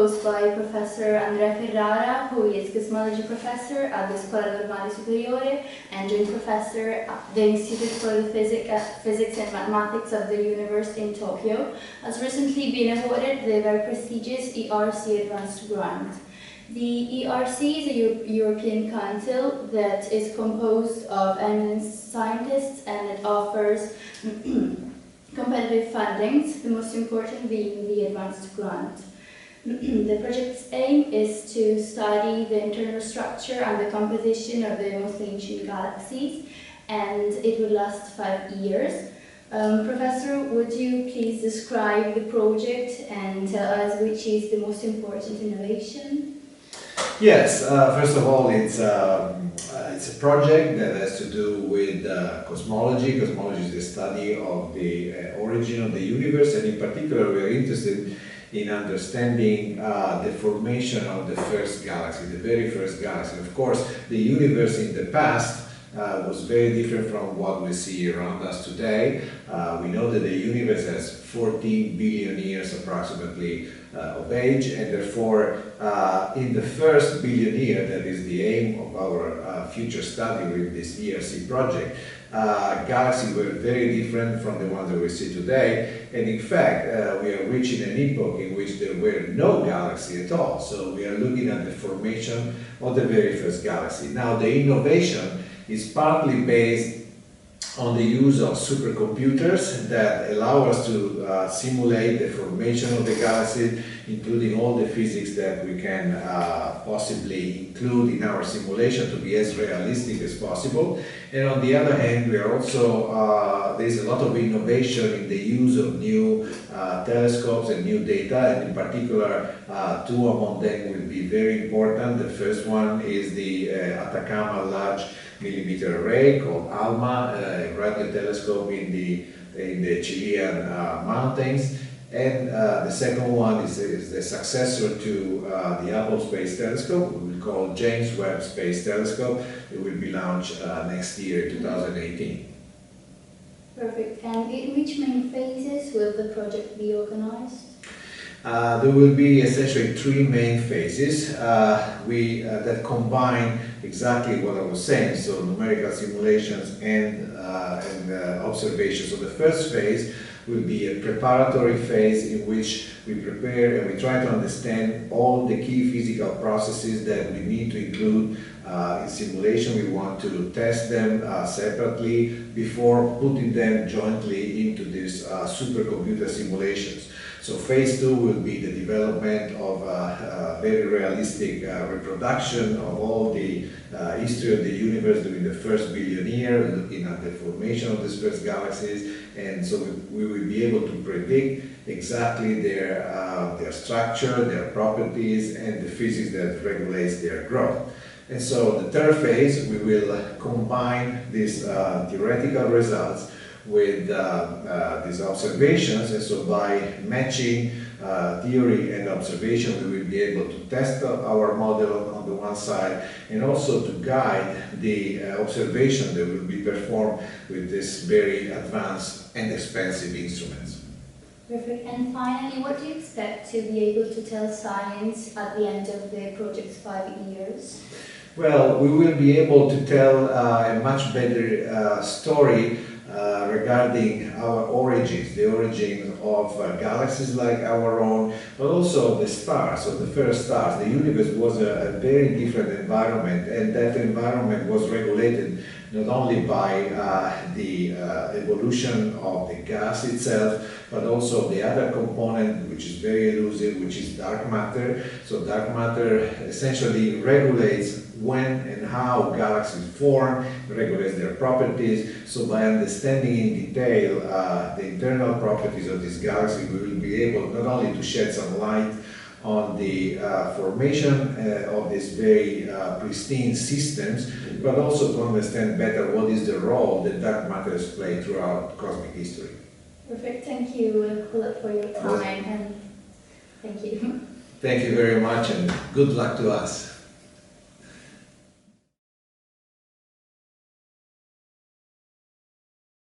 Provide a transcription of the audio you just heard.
proposed by Professor Andrea Ferrara, who is Cosmology Professor at the Scuola Normale Superiore and Joint Professor at the Institute for the Physics and Mathematics of the Universe in Tokyo, has recently been awarded the very prestigious ERC Advanced Grant. The ERC is a European council that is composed of eminent scientists, and it offers competitive fundings, the most important being the Advanced Grant. The project's aim is to study the internal structure and the composition of the most ancient galaxies, and it will last 5 years. Professor, would you please describe the project and tell us which is the most important innovation? Yes, first of all, it's a project that has to do with cosmology. Cosmology is the study of the origin of the universe, and in particular we are interested in understanding the formation of the first galaxy, the very first galaxy. Of course, the universe in the past was very different from what we see around us today. We know that the universe has 14 billion years approximately of age, and therefore in the first billion year, that is the aim of our future study with this ERC project, galaxies were very different from the ones that we see today, and in fact we are reaching an epoch in which there were no galaxy at all. So we are looking at the formation of the very first galaxy. Now the innovation is partly based on the use of supercomputers that allow us to simulate the formation of the galaxy, including all the physics that we can possibly include in our simulation to be as realistic as possible. And on the other hand, we are also, there's a lot of innovation in the use of new telescopes and new data, and in particular two among them will be very important. The first one is the Atacama Large Millimeter Array called ALMA, a radio telescope in the Chilean mountains, and the second one is the successor to the Hubble Space Telescope, we will call James Webb Space Telescope. It will be launched next year, 2018. Perfect. And in which main phases will the project be organized? There will be essentially 3 main phases that combine exactly what I was saying, so numerical simulations and observations. So the first phase will be a preparatory phase in which we prepare and we try to understand all the key physical processes that we need to include in simulation. We want to test them separately before putting them jointly into these supercomputer simulations. So phase 2 will be the development of a very realistic reproduction of all the history of the universe during the first billion years, looking at the formation of these first galaxies, and so we will be able to predict exactly their structure, their properties, and the physics that regulates their growth. And so the third phase, we will combine these theoretical results with these observations, and so by matching theory and observation we will be able to test our model on the one side and also to guide the observation that will be performed with these very advanced and expensive instruments. Perfect. And finally, what do you expect to be able to tell science at the end of the project's 5 years? Well, we will be able to tell a much better story regarding our origins, the origin of galaxies like our own, but also the stars, so the first stars. The universe was a very different environment, and that environment was regulated not only by the evolution of the gas itself, but also the other component, which is very elusive, which is dark matter. So dark matter essentially regulates when and how galaxies form, regulates their properties. So by understanding in detail the internal properties of this galaxy, we will be able not only to shed some light on the formation of these very pristine systems, but also to understand better what is the role that dark matter has played throughout cosmic history. Perfect. Thank you for your time, and thank you. Thank you very much, and good luck to us.